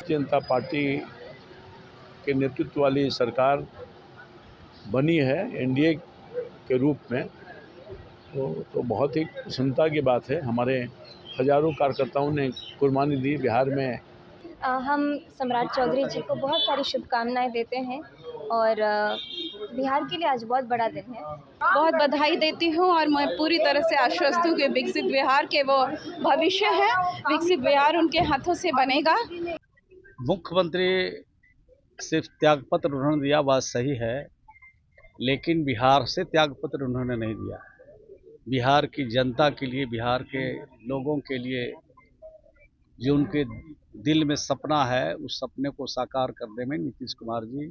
Bharatiya Janata party के नेतृत्व वाली सरकार बनी है एनडीए के रूप में, तो बहुत ही प्रसन्नता की बात है। हमारे हजारों कार्यकर्ताओं ने कुर्बानी दी बिहार में। हम सम्राट चौधरी जी को बहुत सारी शुभकामनाएं देते हैं और बिहार के लिए आज बहुत बड़ा दिन है। बहुत बधाई देती हूँ और मैं पूरी तरह से आश्वस्त हूँ कि विकसित बिहार के वो भविष्य है, विकसित बिहार उनके हाथों से बनेगा। मुख्यमंत्री सिर्फ त्यागपत्र उन्होंने दिया, बात सही है, लेकिन बिहार से त्यागपत्र उन्होंने नहीं दिया। बिहार की जनता के लिए, बिहार के लोगों के लिए जो उनके दिल में सपना है, उस सपने को साकार करने में नीतीश कुमार जी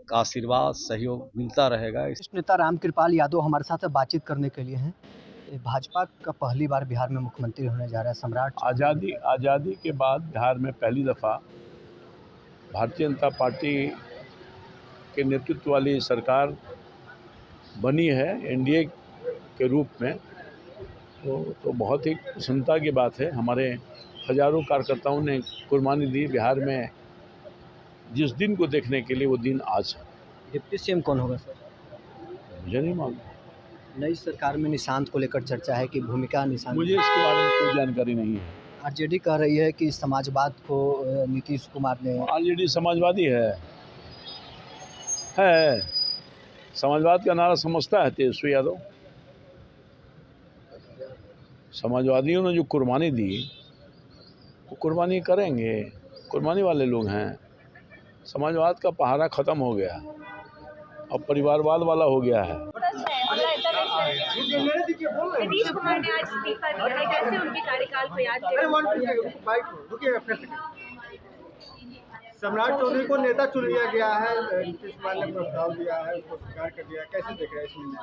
का आशीर्वाद सहयोग मिलता रहेगा। नेता रामकृपाल यादव हमारे साथ बातचीत करने के लिए हैं। भाजपा का पहली बार बिहार में मुख्यमंत्री होने जा रहा है सम्राट। आज़ादी के बाद बिहार में पहली दफ़ा भारतीय जनता पार्टी के नेतृत्व वाली सरकार बनी है एनडीए के रूप में, तो बहुत ही प्रसन्नता की बात है। हमारे हजारों कार्यकर्ताओं ने कुर्बानी दी बिहार में। जिस दिन को देखने के लिए वो दिन आज है। डिप्टी सीएम कौन होगा सर? मुझे नहीं मालूम। नई सरकार में निशांत को लेकर चर्चा है कि भूमिका निशांत, मुझे इसके बारे में कोई जानकारी नहीं है। आरजेडी कह रही है कि समाजवाद को नीतीश कुमार ने। आरजेडी समाजवादी है। समाजवाद का नारा समझता है तेजस्वी यादव। समाजवादियों ने जो कुर्बानी दी वो कुर्बानी करेंगे, कुर्बानी वाले लोग हैं। समाजवाद का पहाड़ा खत्म हो गया, अब परिवारवाद वाला हो गया है। नीतीश कुमार ने आज इस्तीफा दिया है, कैसे उनके कार्यकाल को याद करें? सम्राट चौधरी को नेता चुन लिया गया है, नीतीश कुमार ने प्रस्ताव दिया है, उसको स्वीकार कर दिया, कैसे देख रहे हैं इसमें?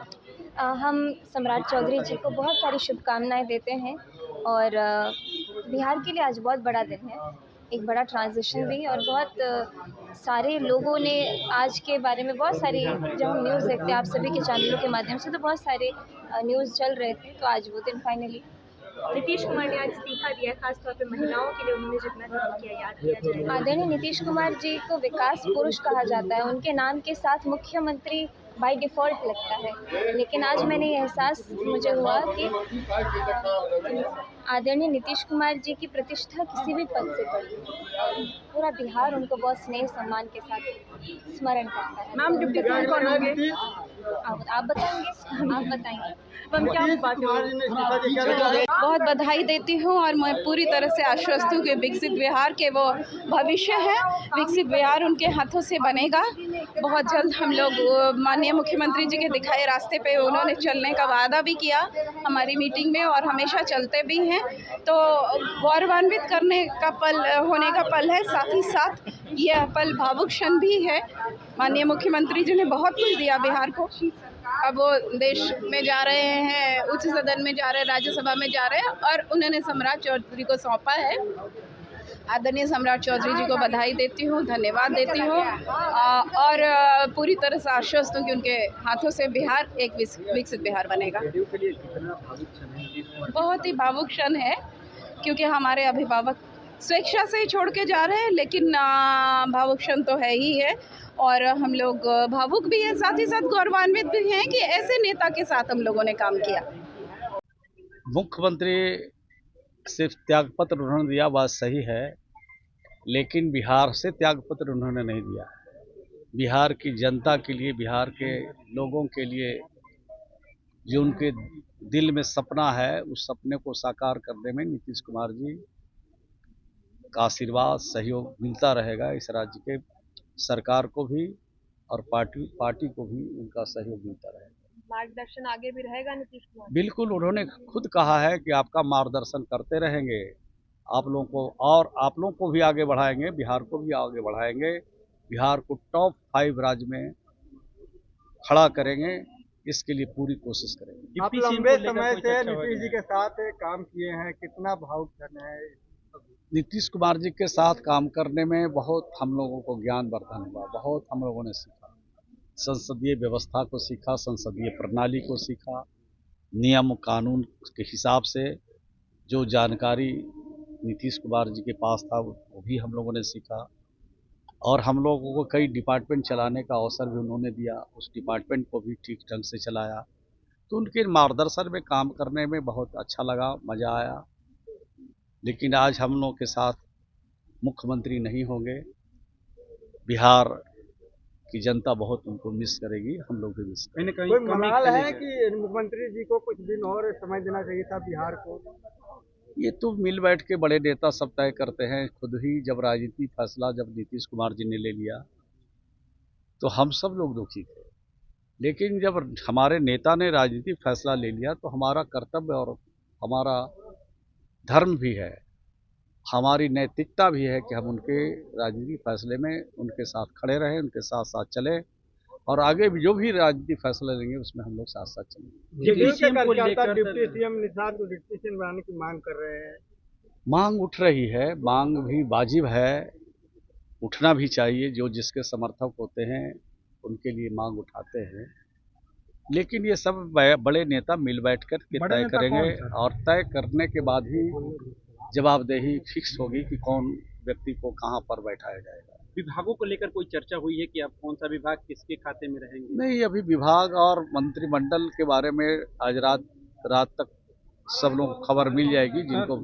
हम सम्राट चौधरी जी को बहुत सारी शुभकामनाएं देते हैं और बिहार के लिए आज बहुत बड़ा दिन है, एक बड़ा ट्रांजिशन भी। और बहुत सारे लोगों ने आज के बारे में बहुत सारी, जब हम न्यूज़ देखते हैं आप सभी के चैनलों के माध्यम से, तो बहुत सारे न्यूज़ चल रहे थे, तो आज वो दिन फाइनली। नीतीश कुमार ने आज इस्तीफा दिया, खासतौर पे महिलाओं के लिए उन्होंने जितना काम किया याद किया जाए। आदरणीय नीतीश कुमार जी को विकास पुरुष कहा जाता है, उनके नाम के साथ मुख्यमंत्री बाय डिफ़ॉल्ट लगता है, लेकिन आज मैंने ये एहसास मुझे हुआ कि आदरणीय नीतीश कुमार जी की प्रतिष्ठा किसी भी पद से बड़ी है। पूरा बिहार उनको बहुत स्नेह सम्मान के साथ स्मरण करता है। मैम, डिप्टी सीएम कौन होंगे? आप बताएंगे, आप बताएंगे। बहुत बधाई देती हूँ और मैं पूरी तरह से आश्वस्त हूँ कि विकसित बिहार के वो भविष्य है, विकसित बिहार उनके हाथों से बनेगा। बहुत जल्द हम लोग माननीय मुख्यमंत्री जी के दिखाए रास्ते पे उन्होंने चलने का वादा भी किया हमारी मीटिंग में, और हमेशा चलते भी हैं। तो गौरवान्वित करने का पल, होने का पल है, साथ ही साथ यह पल भावुक क्षण भी है। माननीय मुख्यमंत्री जी ने बहुत कुछ दिया बिहार को, अब वो देश में जा रहे हैं, उच्च सदन में जा रहे हैं, राज्यसभा में जा रहे हैं, और उन्होंने सम्राट चौधरी को सौंपा है। आदरणीय सम्राट चौधरी जी को बधाई देती हूँ, धन्यवाद देती हूँ और पूरी तरह से आश्वस्त हूँ कि उनके हाथों से बिहार एक विकसित बिहार बनेगा। बहुत ही भावुक क्षण है, क्योंकि हमारे अभिभावक स्वेच्छा से ही छोड़ के जा रहे हैं, लेकिन भावुक क्षण तो है ही है, और हम लोग भावुक भी हैं, साथ ही साथ गौरवान्वित भी हैं कि ऐसे नेता के साथ हम लोगों ने काम किया। मुख्यमंत्री सिर्फ त्यागपत्र उन्होंने दिया, बात सही है, लेकिन बिहार से त्यागपत्र उन्होंने नहीं दिया। बिहार की जनता के लिए, बिहार के लोगों के लिए जो उनके दिल में सपना है, उस सपने को साकार करने में नीतीश कुमार जी का आशीर्वाद सहयोग मिलता रहेगा। इस राज्य के सरकार को भी और पार्टी को भी उनका सहयोग मिलता रहेगा। मार्गदर्शन आगे भी रहेगा नीतीश कुमार? बिल्कुल, उन्होंने खुद कहा है कि आपका मार्गदर्शन करते रहेंगे, आप लोगों को, और आप लोगों को भी आगे बढ़ाएंगे, बिहार को भी आगे बढ़ाएंगे, बिहार को टॉप 5 राज्य में खड़ा करेंगे, इसके लिए पूरी कोशिश करेंगे। आप लंबे समय से नीतीश जी के साथ काम किए हैं, कितना भावुक क्षण है? नीतीश कुमार जी के साथ काम करने में बहुत हम लोगों को ज्ञानवर्धन हुआ, बहुत हम लोगों ने सीखा, संसदीय व्यवस्था को सीखा, संसदीय प्रणाली को सीखा, नियम कानून के हिसाब से जो जानकारी नीतीश कुमार जी के पास था वो भी हम लोगों ने सीखा और हम लोगों को कई डिपार्टमेंट चलाने का अवसर भी उन्होंने दिया, उस डिपार्टमेंट को भी ठीक ढंग से चलाया। तो उनके मार्गदर्शन में काम करने में बहुत अच्छा लगा, मज़ा आया। लेकिन आज हम लोग के साथ मुख्यमंत्री नहीं होंगे, बिहार की जनता बहुत उनको मिस करेगी, हम लोग भी मिस करेंगे। कोई मलाल है कि मुख्यमंत्री जी को कुछ दिन और समय देना चाहिए था बिहार को? ये तो मिल बैठ के बड़े नेता सब तय करते हैं। खुद ही जब राजनीति फैसला जब नीतीश कुमार जी ने ले लिया तो हम सब लोग दुखी थे, लेकिन जब हमारे नेता ने राजनीतिक फैसला ले लिया तो हमारा कर्तव्य और हमारा धर्म भी है, हमारी नैतिकता भी है कि हम उनके राजनीतिक फैसले में उनके साथ खड़े रहें, उनके साथ साथ चलें और आगे भी जो भी राजनीतिक फैसला लेंगे उसमें हम लोग साथ साथ चलेंगे। डिप्टी सीएम निषाद को डिप्टी सीएम बनाने की मांग कर रहे हैं। मांग उठ रही है, मांग भी वाजिब है, उठना भी चाहिए। जो जिसके समर्थक होते हैं उनके लिए मांग उठाते हैं, लेकिन ये सब बड़े नेता मिल बैठकर के तय करेंगे और तय करने के बाद ही जवाबदेही फिक्स होगी कि कौन व्यक्ति को कहां पर बैठाया जाएगा। विभागों को लेकर कोई चर्चा हुई है कि अब कौन सा विभाग किसके खाते में रहेंगे? नहीं, अभी विभाग और मंत्रिमंडल के बारे में आज रात तक सब लोग खबर मिल जाएगी जिनको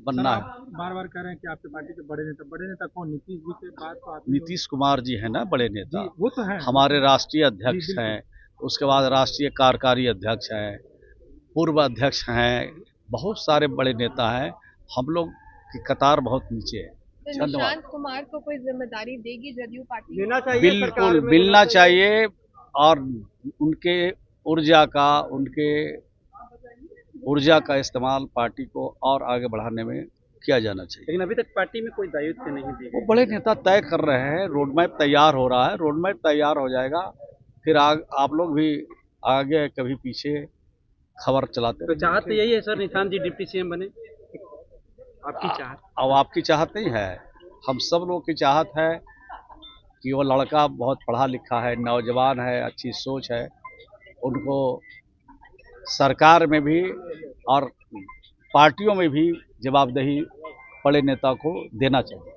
बनना है। बार बार कह रहे हैं कि आपकी पार्टी के बड़े नेता कौन? नीतीश जी के बाद तो आप नीतीश कुमार जी है ना बड़े नेता, वो तो है, हमारे राष्ट्रीय अध्यक्ष हैं, उसके बाद राष्ट्रीय कार्यकारी अध्यक्ष हैं, पूर्व अध्यक्ष हैं, बहुत सारे बड़े नेता हैं। हम लोग की कतार बहुत नीचे है। तो निशांत कुमार को कोई जिम्मेदारी देगी जदयू पार्टी? देना चाहिए, बिल्कुल मिलना चाहिए और उनके ऊर्जा का इस्तेमाल पार्टी को और आगे बढ़ाने में किया जाना चाहिए। लेकिन अभी तक पार्टी में कोई दायित्व नहीं दी। वो बड़े नेता तय कर रहे हैं, रोड मैप तैयार हो रहा है, रोड मैप तैयार हो जाएगा, फिर आप लोग भी आगे कभी पीछे खबर चलाते। तो चाहत तो यही है सर, निशांत जी डिप्टी सीएम बने, आपकी चाहत? अब आपकी चाहत नहीं है, हम सब लोग की चाहत है कि वो लड़का बहुत पढ़ा लिखा है, नौजवान है, अच्छी सोच है, उनको सरकार में भी और पार्टियों में भी जवाबदेही बड़े नेता को देना चाहिए।